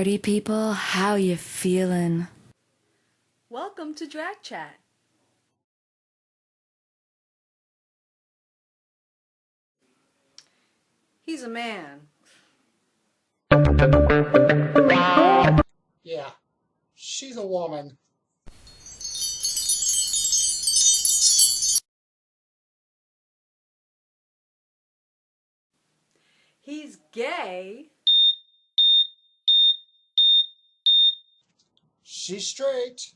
party people, how you feeling? Welcome to Drag Chat. He's a man. Yeah, she's a woman. He's gay. She's straight.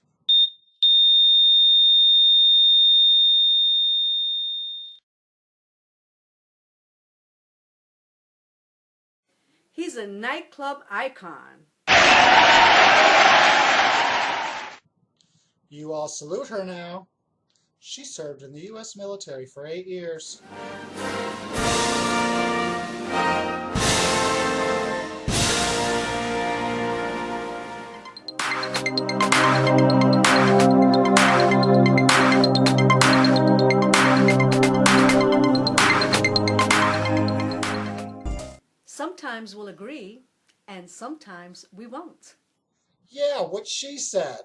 He's a nightclub icon. You all salute her now. She served in the U.S. military for 8 years. Sometimes we'll agree, and sometimes we won't. Yeah, what she said.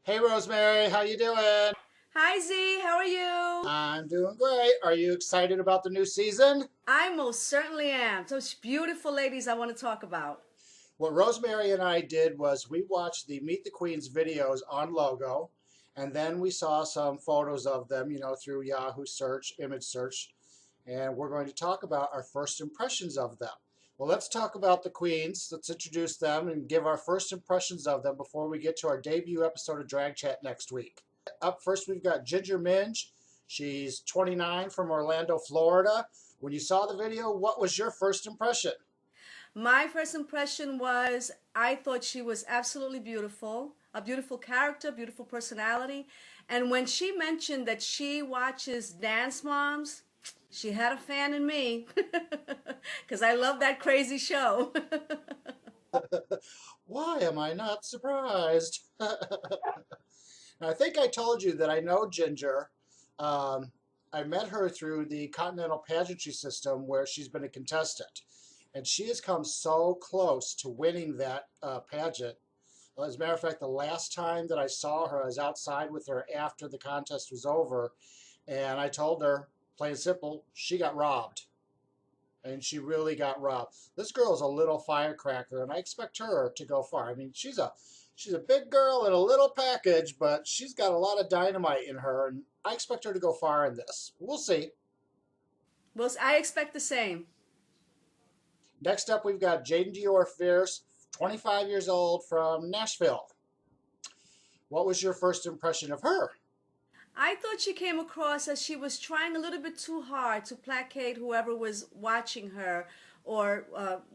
Hey Rosemary, how you doing? Hi Z, how are you? I'm doing great. Are you excited about the new season? I most certainly am. Those beautiful ladies I want to talk about. What Rosemary and I did was we watched the Meet the Queens videos on Logo, and then we saw some photos of them, through Yahoo search, image search, and we're going to talk about our first impressions of them. Well, let's talk about the Queens. Let's introduce them and give our first impressions of them before we get to our debut episode of Drag Chat next week. Up first, we've got Ginger Minj. She's 29 from Orlando, Florida. When you saw the video, what was your first impression? My first impression was I thought she was absolutely beautiful, a beautiful character, beautiful personality. And when she mentioned that she watches Dance Moms, she had a fan in me because I love that crazy show. Why am I not surprised? I think I told you that I know Ginger. I met her through the Continental Pageantry System where she's been a contestant. And she has come so close to winning that pageant. Well, as a matter of fact, the last time that I saw her, I was outside with her after the contest was over. And I told her, plain and simple, she got robbed. And she really got robbed. This girl is a little firecracker, and I expect her to go far. I mean, she's a big girl in a little package, but she's got a lot of dynamite in her, and I expect her to go far in this. We'll see. Well, I expect the same. Next up, we've got Jaidynn Diore Fierce, 25 years old from Nashville. What was your first impression of her? I thought she came across as she was trying a little bit too hard to placate whoever was watching her or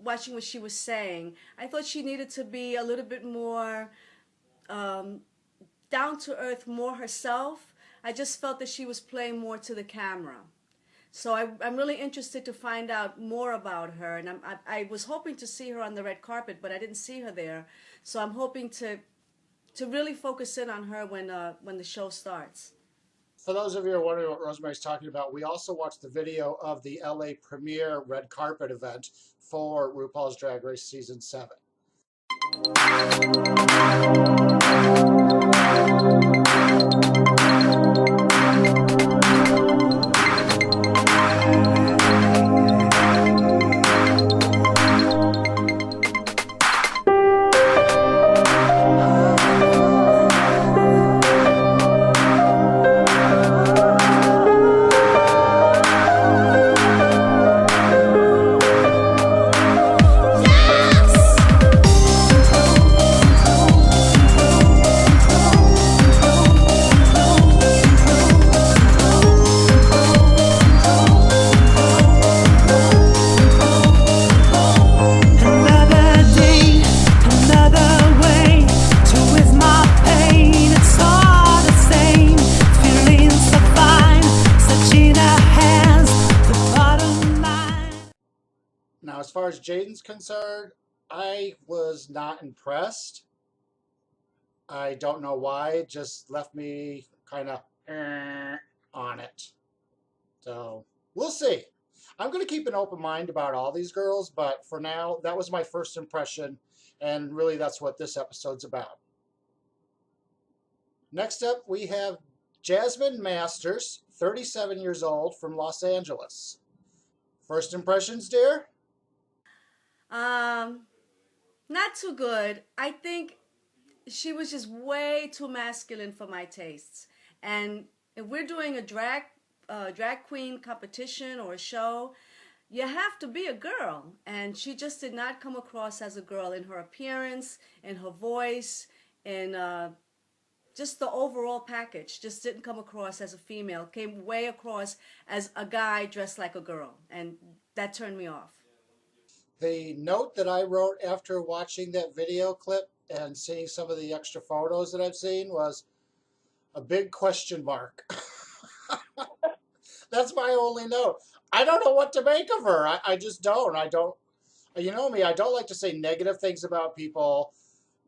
watching what she was saying. I thought she needed to be a little bit more down to earth, more herself. I just felt that she was playing more to the camera. So I'm really interested to find out more about her. And I was hoping to see her on the red carpet, but I didn't see her there. So I'm hoping to really focus in on her when the show starts. For those of you who are wondering what Rosemary's talking about, we also watched the video of the LA premiere red carpet event for RuPaul's Drag Race Season 7. As far as Jaidynn's concerned, I was not impressed. I don't know why. It just left me kind of on it. So we'll see. I'm going to keep an open mind about all these girls, but for now, that was my first impression, and really that's what this episode's about. Next up, we have Jasmine Masters, 37 years old, from Los Angeles. First impressions, dear? Not too good. I think she was just way too masculine for my tastes. And if we're doing a drag queen competition or a show, you have to be a girl. And she just did not come across as a girl in her appearance, in her voice, in just the overall package. Just didn't come across as a female. Came way across as a guy dressed like a girl. And that turned me off. The note that I wrote after watching that video clip and seeing some of the extra photos that I've seen was a big question mark. That's my only note. I don't know what to make of her. I just don't. I don't, you know me, I don't like to say negative things about people,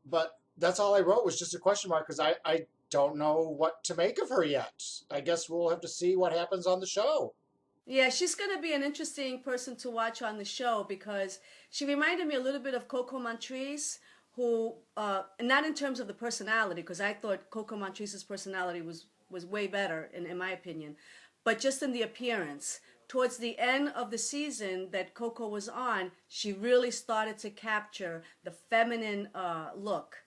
but that's all I wrote was just a question mark because I don't know what to make of her yet. I guess we'll have to see what happens on the show. Yeah, she's going to be an interesting person to watch on the show because she reminded me a little bit of Coco Montrese, who, not in terms of the personality, because I thought Coco Montrese's personality was way better, in my opinion, but just in the appearance. Towards the end of the season that Coco was on, she really started to capture the feminine look.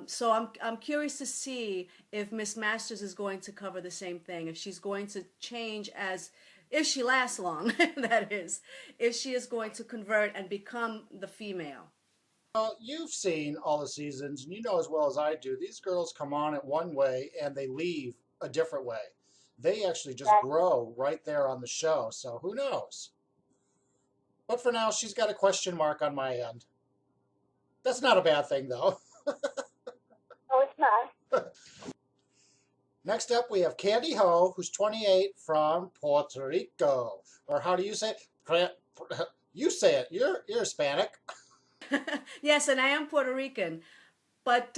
So I'm curious to see if Miss Masters is going to cover the same thing, if she's going to change as... if she lasts long, that is. If she is going to convert and become the female. Well, you've seen all the seasons, and you know as well as I do, these girls come on it one way and they leave a different way. They actually just grow right there on the show, so who knows? But for now, she's got a question mark on my end. That's not a bad thing, though. No, it's not. Next up, we have Kandy Ho, who's 28, from Puerto Rico. Or how do you say it? You say it. You're Hispanic. Yes, and I am Puerto Rican. But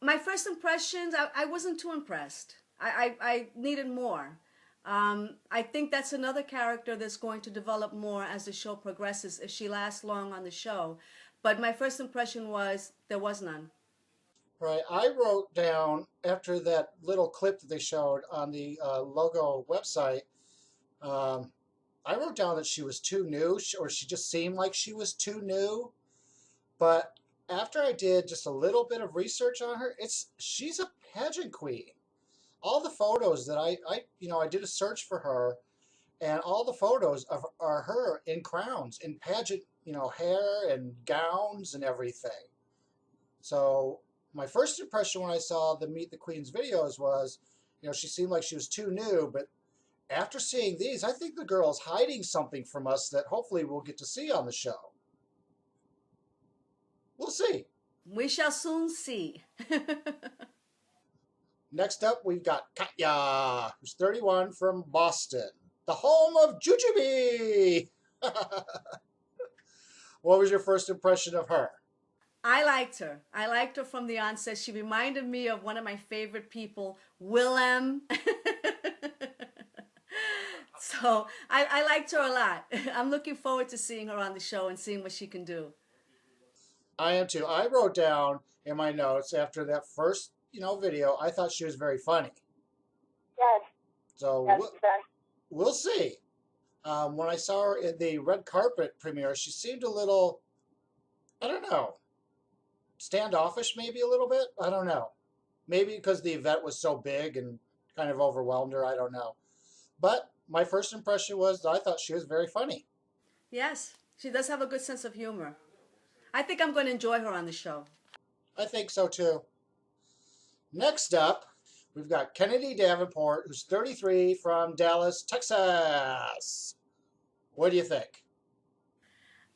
my first impressions, I wasn't too impressed. I needed more. I think that's another character that's going to develop more as the show progresses, if she lasts long on the show. But my first impression was there was none. Right. I wrote down, after that little clip that they showed on the logo website, I wrote down that she was too new, or she just seemed like she was too new. But after I did just a little bit of research on her, she's a pageant queen. All the photos that I did a search for her, and all the photos are her in crowns, in pageant, hair and gowns and everything. So my first impression when I saw the Meet the Queens videos was, she seemed like she was too new, but after seeing these, I think the girl's hiding something from us that hopefully we'll get to see on the show. We'll see. We shall soon see. Next up, we've got Katya, who's 31, from Boston, the home of Jujubee. What was your first impression of her? I liked her. I liked her from the onset. She reminded me of one of my favorite people, Willem. So I liked her a lot. I'm looking forward to seeing her on the show and seeing what she can do. I am too. I wrote down in my notes after that first, video, I thought she was very funny. Yes. So Yes, we'll see. When I saw her in the red carpet premiere, she seemed a little, I don't know, standoffish maybe a little bit. I don't know. Maybe because the event was so big and kind of overwhelmed her. I don't know. But my first impression was I thought she was very funny. Yes, she does have a good sense of humor. I think I'm going to enjoy her on the show. I think so too. Next up, we've got Kennedy Davenport, who's 33, from Dallas, Texas. What do you think?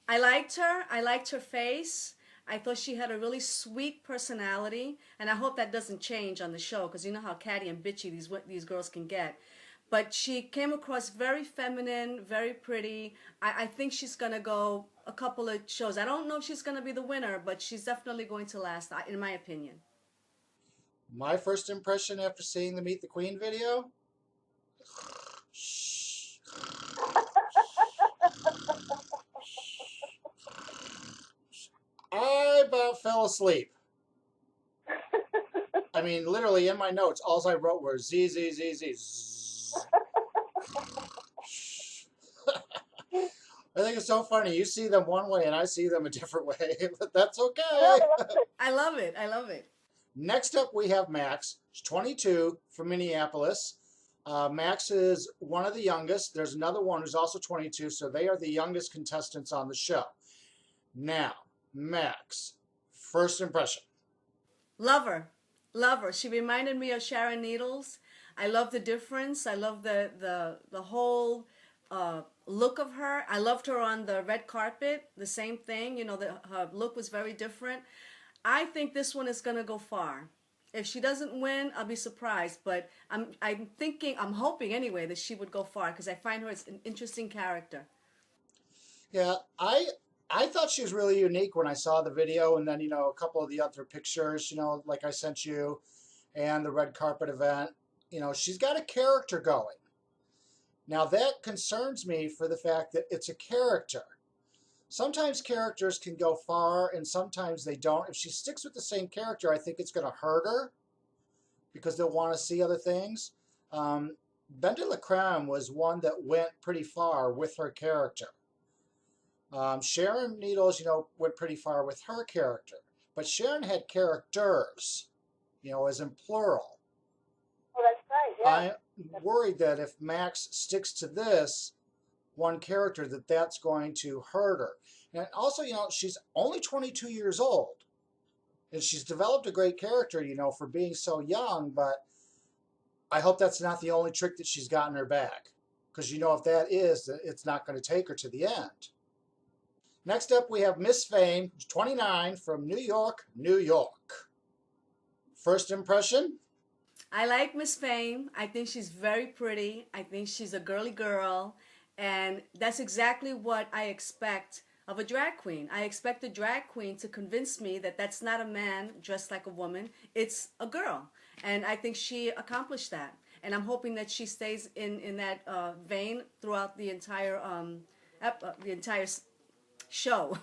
I liked her. I liked her face. I thought she had a really sweet personality, and I hope that doesn't change on the show because you know how catty and bitchy these girls can get. but she came across very feminine, very pretty. I think she's going to go a couple of shows. I don't know if she's going to be the winner, but she's definitely going to last, in my opinion. My first impression after seeing the Meet the Queen video? I about fell asleep. I mean, literally in my notes, all I wrote were Z, Z, Z, Z, Z. I think it's so funny. You see them one way and I see them a different way, but that's okay. I love it. I love it. Next up, we have Max. She's 22 from Minneapolis. Max is one of the youngest. There's another one who's also 22, so they are the youngest contestants on the show. Now, Max, first impression. Love her. Love her. She reminded me of Sharon Needles. I love the difference. I love the whole look of her. I loved her on the red carpet. The same thing. You know, her look was very different. I think this one is going to go far. If she doesn't win, I'll be surprised. But I'm hoping anyway that she would go far because I find her as an interesting character. Yeah, I thought she was really unique when I saw the video, and then, you know, a couple of the other pictures, you know, like I sent you, and the red carpet event. You know, she's got a character going. Now, that concerns me for the fact that it's a character. Sometimes characters can go far, and sometimes they don't. If she sticks with the same character, I think it's going to hurt her because they'll want to see other things. Ben de la Creme was one that went pretty far with her character. Sharon Needles, you know, went pretty far with her character. But Sharon had characters, you know, as in plural. Oh, that's right, yeah. I'm worried that if Max sticks to this one character, that's going to hurt her. And also, you know, she's only 22 years old. And she's developed a great character, you know, for being so young. But I hope that's not the only trick that she's got in her bag. Because, you know, if that is, it's not going to take her to the end. Next up, we have Miss Fame, 29, from New York, New York. First impression? I like Miss Fame. I think she's very pretty. I think she's a girly girl. And that's exactly what I expect of a drag queen. I expect a drag queen to convince me that that's not a man dressed like a woman. It's a girl. And I think she accomplished that. And I'm hoping that she stays in that vein throughout the entire show.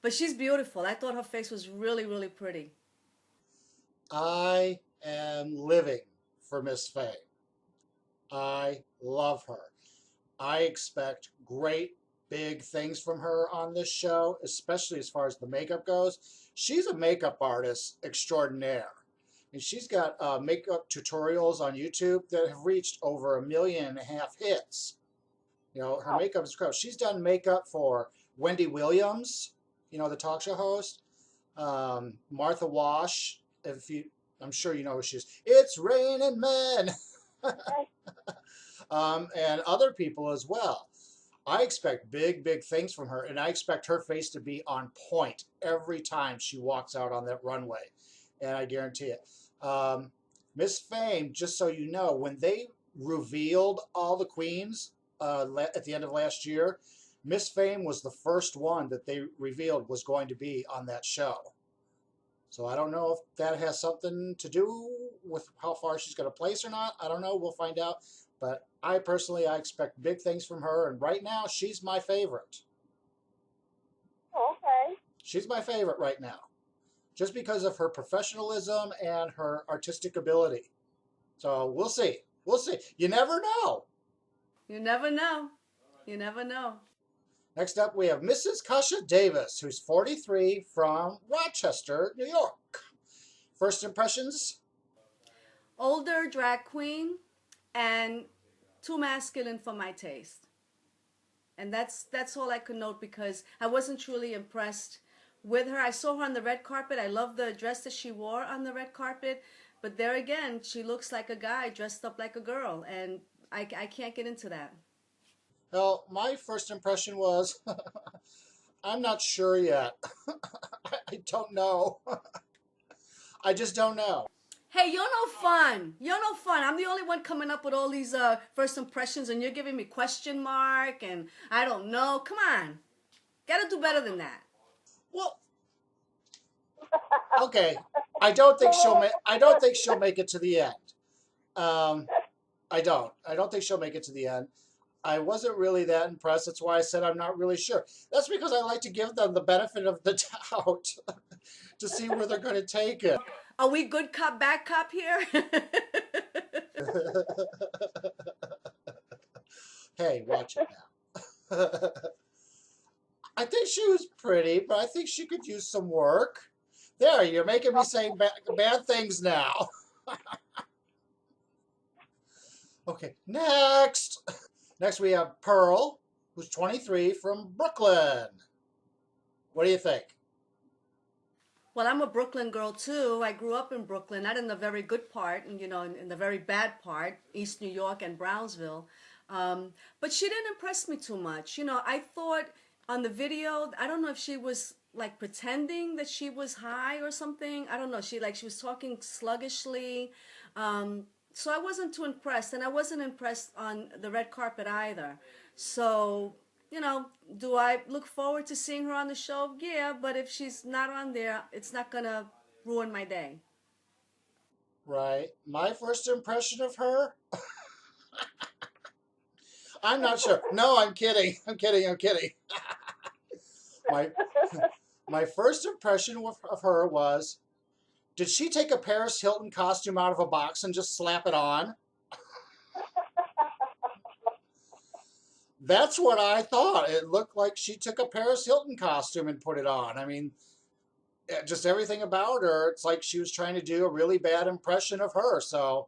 But she's beautiful. I thought her face was really, really pretty. I am living for Miss Fame. I love her. I expect great big things from her on this show, especially as far as the makeup goes. She's a makeup artist extraordinaire. And she's got makeup tutorials on YouTube that have reached over 1.5 million hits. You know, her makeup is incredible. She's done makeup for Wendy Williams, you know, the talk show host, Martha Wash. I'm sure you know who she is. It's Raining Men. And other people as well. I expect big, big things from her, and I expect her face to be on point every time she walks out on that runway, and I guarantee it. Miss Fame, just so you know, when they revealed all the queens at the end of last year, Miss Fame was the first one that they revealed was going to be on that show. So I don't know if that has something to do with how far she's going to place or not. I don't know. We'll find out. But I expect big things from her. And right now, she's my favorite. Okay. She's my favorite right now. Just because of her professionalism and her artistic ability. So we'll see. We'll see. You never know. You never know. You never know. Next up, we have Mrs. Kasha Davis, who's 43 from Rochester, New York. First impressions? Older drag queen and too masculine for my taste. And that's all I could note because I wasn't truly impressed with her. I saw her on the red carpet. I love the dress that she wore on the red carpet. But there again, she looks like a guy dressed up like a girl. And I can't get into that. Well, my first impression was, I'm not sure yet. I don't know. I just don't know. Hey, you're no fun. You're no fun. I'm the only one coming up with all these first impressions, and you're giving me question mark and I don't know. Come on, gotta do better than that. Well, okay. I don't think she'll make. I don't think she'll make it to the end. Um, I don't. I don't think she'll make it to the end. I wasn't really that impressed. That's why I said I'm not really sure. That's because I like to give them the benefit of the doubt to see where they're going to take it. Are we good cop, bad cop here? Hey, watch it now. I think she was pretty, but I think she could use some work. There, you're making me say bad things now. Okay, next. Next we have Pearl, who's 23 from Brooklyn. What do you think? Well, I'm a Brooklyn girl too. I grew up in Brooklyn, not in the very good part, and in the very bad part, East New York and Brownsville. But she didn't impress me too much. I thought on the video, I don't know if she was like pretending that she was high or something. I don't know. She was talking sluggishly. So I wasn't too impressed, and I wasn't impressed on the red carpet either. So, do I look forward to seeing her on the show? Yeah, but if she's not on there, it's not gonna ruin my day. Right. My first impression of her? I'm not sure. No, I'm kidding. I'm kidding. My first impression of her was, did she take a Paris Hilton costume out of a box and just slap it on? That's what I thought. It looked like she took a Paris Hilton costume and put it on. I mean, just everything about her, it's like she was trying to do a really bad impression of her. So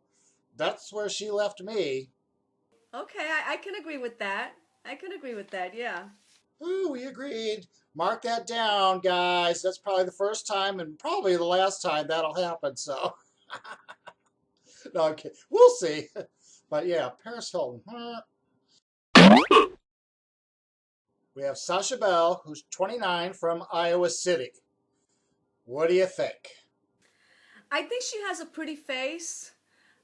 that's where she left me. Okay, I can agree with that. Yeah. Ooh, we agreed. Mark that down, guys. That's probably the first time and probably the last time that'll happen. So, no, okay, we'll see. But yeah, Paris Hilton. We have Sasha Belle, who's 29 from Iowa City. What do you think? I think she has a pretty face.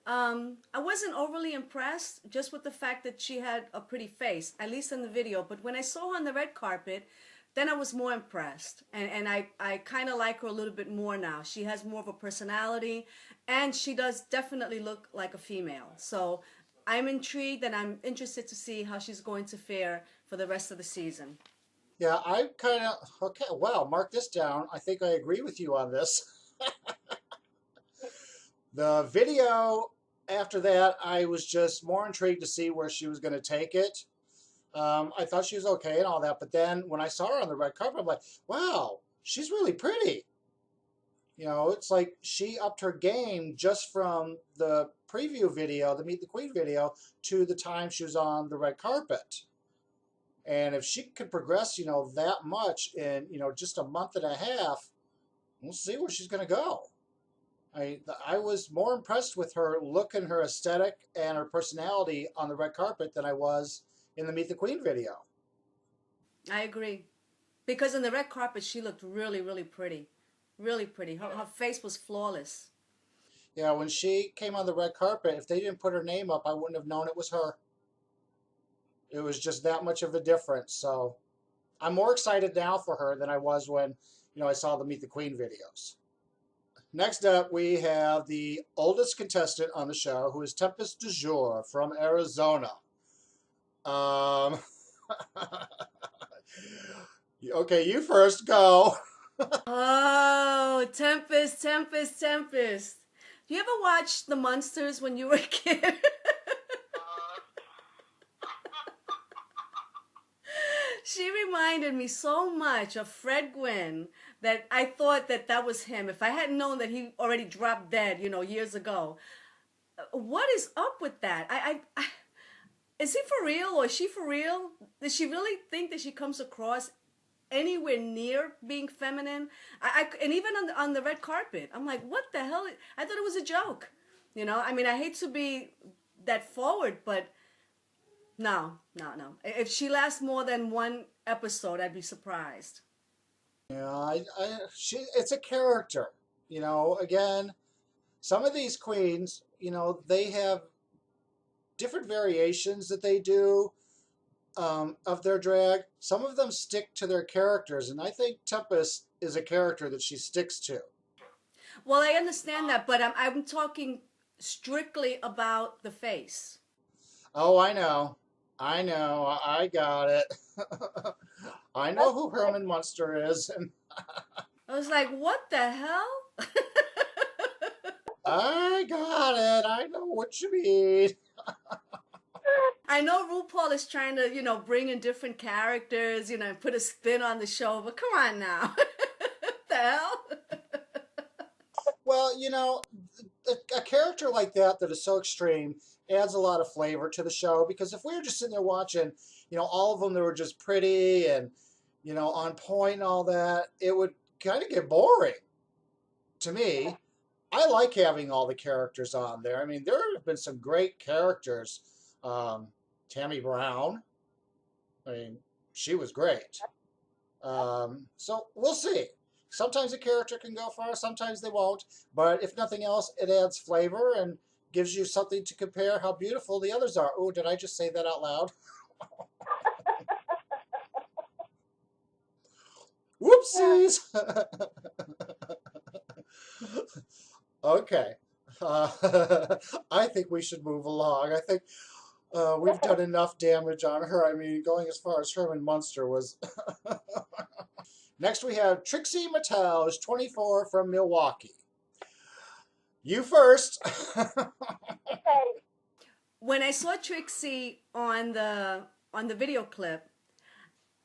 I wasn't overly impressed just with the fact that she had a pretty face, at least in the video. But when I saw her on the red carpet, then I was more impressed. And I kind of like her a little bit more now. She has more of a personality, and she does definitely look like a female. So I'm intrigued, and I'm interested to see how she's going to fare for the rest of the season. Yeah, I kind of, okay, well, mark this down. I think I agree with you on this. The video after that, I was just more intrigued to see where she was going to take it. I thought she was okay and all that, but then when I saw her on the red carpet, I'm like, wow, she's really pretty. It's like she upped her game just from the preview video, the Meet the Queen video, to the time she was on the red carpet. And if she could progress, that much in, just a month and a half, we'll see where she's going to go. I was more impressed with her look and her aesthetic and her personality on the red carpet than I was in the Meet the Queen video. I agree. Because in the red carpet, she looked really, really pretty. Really pretty. Her face was flawless. Yeah, when she came on the red carpet, if they didn't put her name up, I wouldn't have known it was her. It was just that much of a difference. So I'm more excited now for her than I was when, I saw the Meet the Queen videos. Next up, we have the oldest contestant on the show, who is Tempest Dujour from Arizona. Okay, you first, go. Oh, Tempest. Do you ever watch The Munsters when you were a kid? She reminded me so much of Fred Gwynn that I thought that was him. If I hadn't known that he already dropped dead, years ago. What is up with that? Is he for real or is she for real? Does she really think that she comes across anywhere near being feminine? And even on the red carpet, I'm like, what the hell? I thought it was a joke. I hate to be that forward, but no. If she lasts more than one episode, I'd be surprised. Yeah, it's a character. Again, some of these queens, they have different variations that they do of their drag. Some of them stick to their characters, and I think Tempest is a character that she sticks to. Well, I understand that, but I'm talking strictly about the face. Oh, I know. I got it. I know who Herman Munster is. And I was like, what the hell? I got it. I know what you mean. I know RuPaul is trying to, bring in different characters, and put a spin on the show, but come on now. What the hell? Well, a character like that is so extreme adds a lot of flavor to the show, because if we were just sitting there watching, all of them that were just pretty and, on point and all that, it would kind of get boring to me. I like having all the characters on there. I mean, there have been some great characters. Tammy Brown, I mean, she was great. So we'll see. Sometimes a character can go far, sometimes they won't. But if nothing else, it adds flavor and gives you something to compare how beautiful the others are. Oh, did I just say that out loud? Whoopsies! Okay. I think we should move along. I think we've done enough damage on her. I mean, going as far as Herman Munster was. Next we have Trixie Mattel, who's 24, from Milwaukee. You first. When I saw Trixie on the video clip,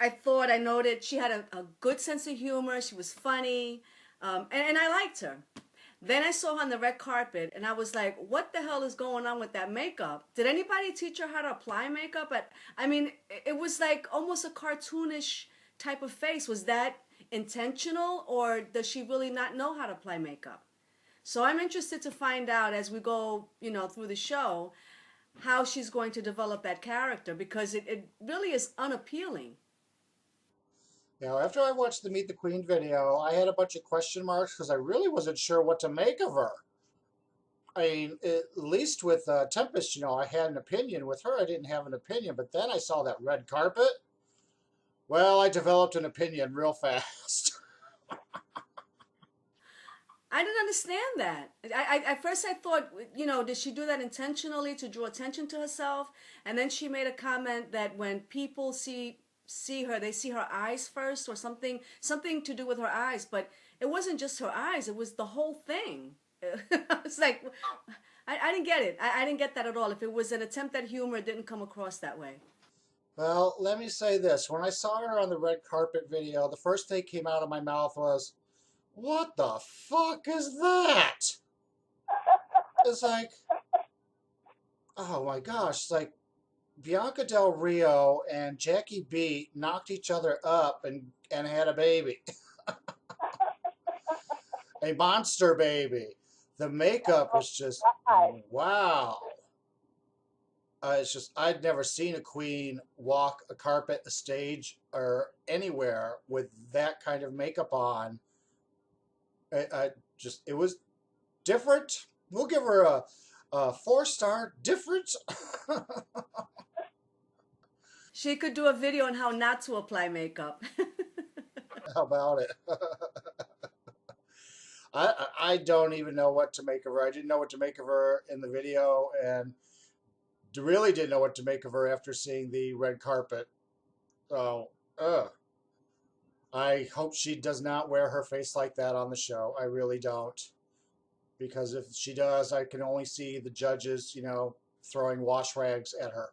I noted she had a good sense of humor. She was funny, and I liked her. Then I saw her on the red carpet, and I was like, what the hell is going on with that makeup? Did anybody teach her how to apply makeup? I mean, it was like almost a cartoonish type of face. Was that intentional, or does she really not know how to apply makeup? So I'm interested to find out as we go, through the show, how she's going to develop that character, because it really is unappealing. Now, after I watched the Meet the Queen video, I had a bunch of question marks because I really wasn't sure what to make of her. I mean, at least with Tempest, I had an opinion. With her, I didn't have an opinion. But then I saw that red carpet. Well, I developed an opinion real fast. I didn't understand that. At first I thought, did she do that intentionally to draw attention to herself? And then she made a comment that when people see her, they see her eyes first, or something to do with her eyes. But it wasn't just her eyes, it was the whole thing. It's like, I didn't get it. I didn't get that at all. If it was an attempt at humor, it didn't come across that way. Well, let me say this. When I saw her on the red carpet video, the first thing that came out of my mouth was, what the fuck is that? It's like, oh my gosh, it's like Bianca Del Rio and Jackie B knocked each other up and had a baby. A monster baby. The makeup was just, wow. It's just, I'd never seen a queen walk a carpet, a stage, or anywhere with that kind of makeup on. It was different. We'll give her a 4-star different. She could do a video on how not to apply makeup. How about it? I don't even know what to make of her. I didn't know what to make of her in the video, and really didn't know what to make of her after seeing the red carpet. So, I hope she does not wear her face like that on the show. I really don't. Because if she does, I can only see the judges, throwing wash rags at her.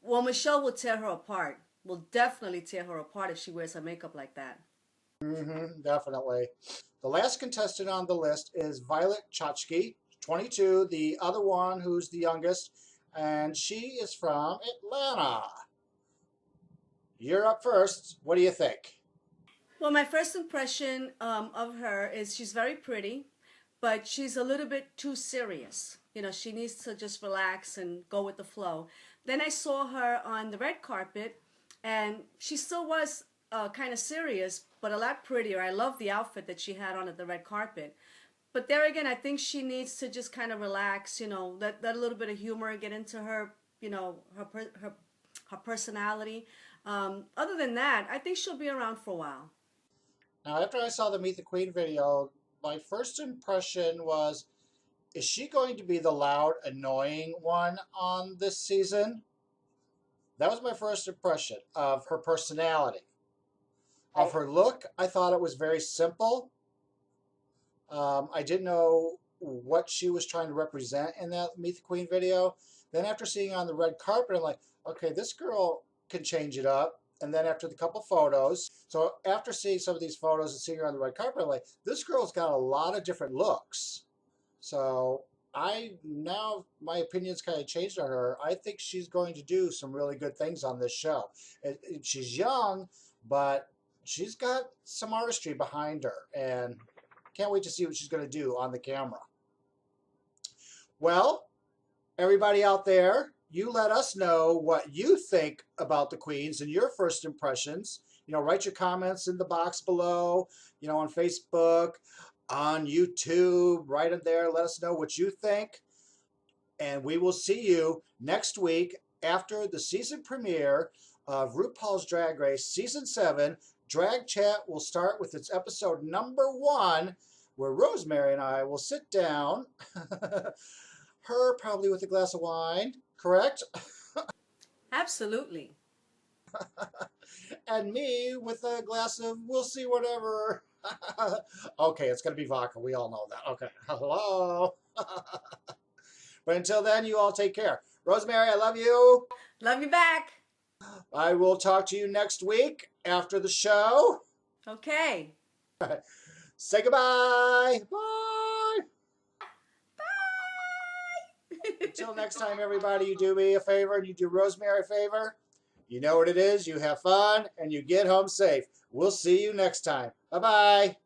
Well, Michelle will tear her apart. Will definitely tear her apart if she wears her makeup like that. Mm-hmm, definitely. The last contestant on the list is Violet Chachki, 22, the other one who's the youngest, and she is from Atlanta. You're up first. What do you think? Well, my first impression of her is she's very pretty, but she's a little bit too serious. She needs to just relax and go with the flow. Then I saw her on the red carpet, and she still was kind of serious, but a lot prettier. I love the outfit that she had on at the red carpet. But there again, I think she needs to just kind of relax, let a little bit of humor get into her, her personality. Other than that, I think she'll be around for a while. Now, after I saw the Meet the Queen video, my first impression was, is she going to be the loud, annoying one on this season? That was my first impression of her personality. Of her look, I thought it was very simple. I didn't know what she was trying to represent in that Meet the Queen video. Then after seeing her on the red carpet, I'm like, okay, this girl can change it up. And then after the couple photos, so after seeing some of these photos and seeing her on the red carpet, I'm like, this girl's got a lot of different looks. So now my opinion's kind of changed on her. I think she's going to do some really good things on this show. She's young, but she's got some artistry behind her, and can't wait to see what she's going to do on the camera. Well, everybody out there, you let us know what you think about the queens and your first impressions. Write your comments in the box below, on Facebook, on YouTube, write them there. Let us know what you think. And we will see you next week after the season premiere of RuPaul's Drag Race Season 7. Drag Chat will start with its episode number 1, where Rosemary and I will sit down, her probably with a glass of wine, correct? Absolutely. And me with a glass of, we'll see, whatever. Okay, it's going to be vodka. We all know that. Okay, hello. But until then, you all take care. Rosemary, I love you. Love you back. I will talk to you next week after the show. Okay. Say goodbye. Bye. Bye. Until next time, everybody, you do me a favor and you do Rosemary a favor. You know what it is. You have fun and you get home safe. We'll see you next time. Bye-bye.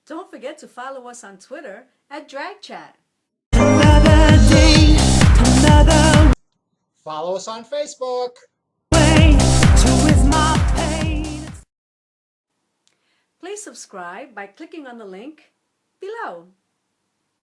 Don't forget to follow us on Twitter at DragChat. Follow us on Facebook. Please subscribe by clicking on the link below.